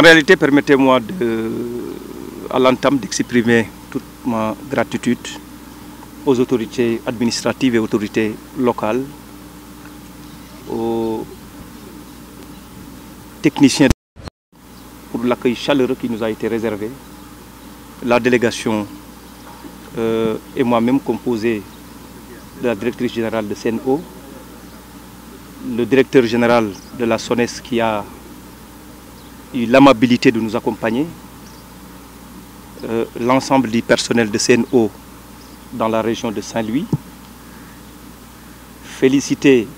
réalité, permettez-moi à l'entame d'exprimer toute ma gratitude aux autorités administratives et autorités locales, aux techniciens pour l'accueil chaleureux qui nous a été réservé. La délégation et moi-même composé de la directrice générale de CNO, le directeur général de la SONES qui a eu l'amabilité de nous accompagner, l'ensemble du personnel de CNO dans la région de Saint-Louis, féliciter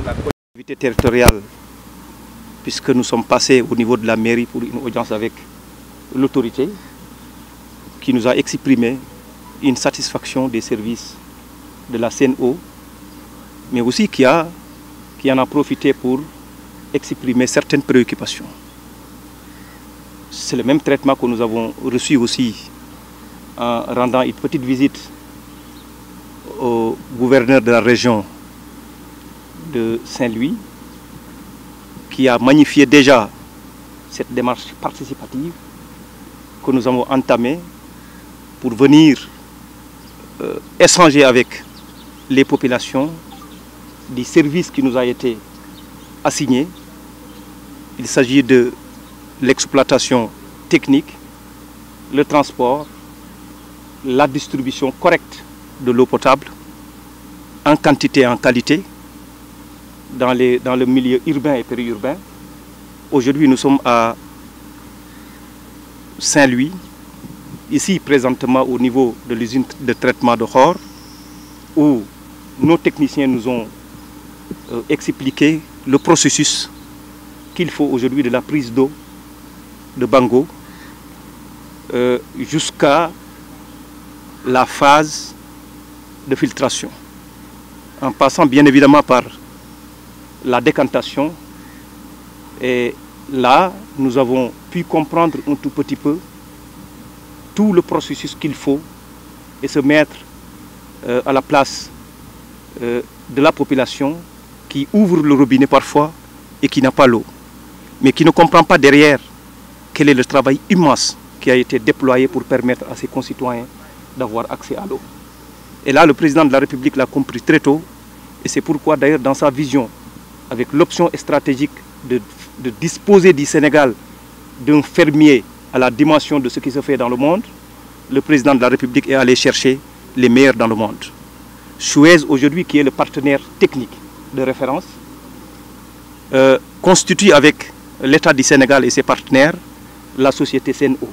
la collectivité territoriale puisque nous sommes passés au niveau de la mairie pour une audience avec l'autorité qui nous a exprimé une satisfaction des services de la CNO, mais aussi qui en a profité pour exprimer certaines préoccupations. C'est le même traitement que nous avons reçu aussi en rendant une petite visite au gouverneur de la région de Saint-Louis, qui a magnifié déjà cette démarche participative que nous avons entamée pour venir échanger avec les populations du service qui nous a été assigné. Il s'agit de l'exploitation technique, le transport, la distribution correcte de l'eau potable en quantité et en qualité dans le milieu urbain et périurbain. Aujourd'hui, nous sommes à Saint-Louis, ici présentement au niveau de l'usine de traitement de Khor, où nos techniciens nous ont expliqué le processus qu'il faut aujourd'hui de la prise d'eau de Bango jusqu'à la phase de filtration, en passant bien évidemment par la décantation. Et là, nous avons pu comprendre un tout petit peu tout le processus qu'il faut et se mettre à la place de la population qui ouvre le robinet parfois et qui n'a pas l'eau, mais qui ne comprend pas derrière quel est le travail immense qui a été déployé pour permettre à ses concitoyens d'avoir accès à l'eau. Et là, le président de la République l'a compris très tôt, et c'est pourquoi d'ailleurs dans sa vision, avec l'option stratégique de disposer du Sénégal d'un fermier à la dimension de ce qui se fait dans le monde, le président de la République est allé chercher les meilleurs dans le monde. Suez, aujourd'hui, qui est le partenaire technique de référence, constitue avec l'État du Sénégal et ses partenaires la société CNO.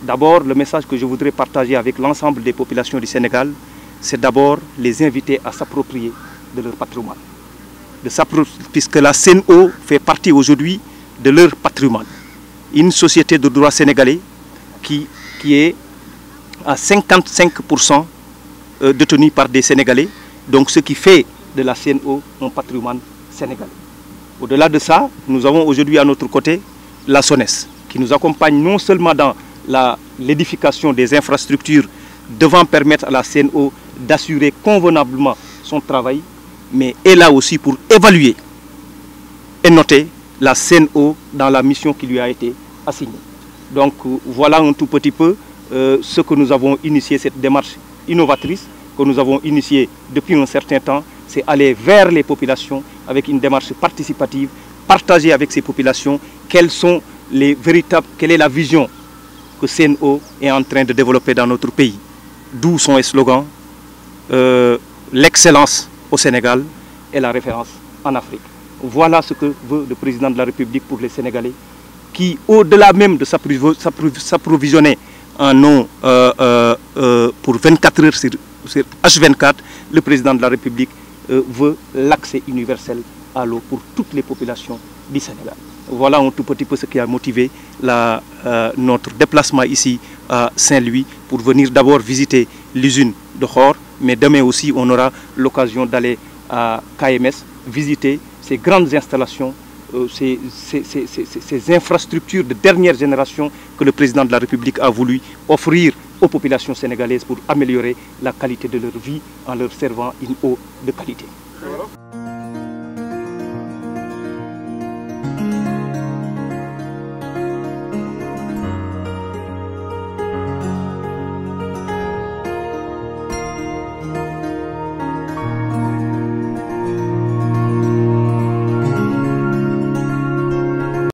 D'abord, le message que je voudrais partager avec l'ensemble des populations du Sénégal, c'est d'abord les inviter à s'approprier de leur patrimoine. Puisque la CNO fait partie aujourd'hui de leur patrimoine. Une société de droit sénégalais qui est à 55% détenue par des Sénégalais, donc ce qui fait de la CNO un patrimoine sénégalais. Au-delà de ça, nous avons aujourd'hui à notre côté la SONES, qui nous accompagne non seulement dans l'édification des infrastructures devant permettre à la CNO d'assurer convenablement son travail, mais est là aussi pour évaluer et noter la CNO dans la mission qui lui a été assignée. Donc voilà un tout petit peu ce que nous avons initié, cette démarche innovatrice que nous avons initiée depuis un certain temps, c'est aller vers les populations avec une démarche participative, partager avec ces populations quelle est la vision que CNO est en train de développer dans notre pays. D'où son slogan, l'excellence au Sénégal et la référence en Afrique. Voilà ce que veut le président de la République pour les Sénégalais, qui, au-delà même de s'approvisionner en eau pour 24 heures sur H24, le président de la République veut l'accès universel à l'eau pour toutes les populations du Sénégal. Voilà un tout petit peu ce qui a motivé notre déplacement ici à Saint-Louis pour venir d'abord visiter l'usine de Khor, mais demain aussi on aura l'occasion d'aller à KMS, visiter ces grandes installations, ces infrastructures de dernière génération que le président de la République a voulu offrir aux populations sénégalaises pour améliorer la qualité de leur vie en leur servant une eau de qualité.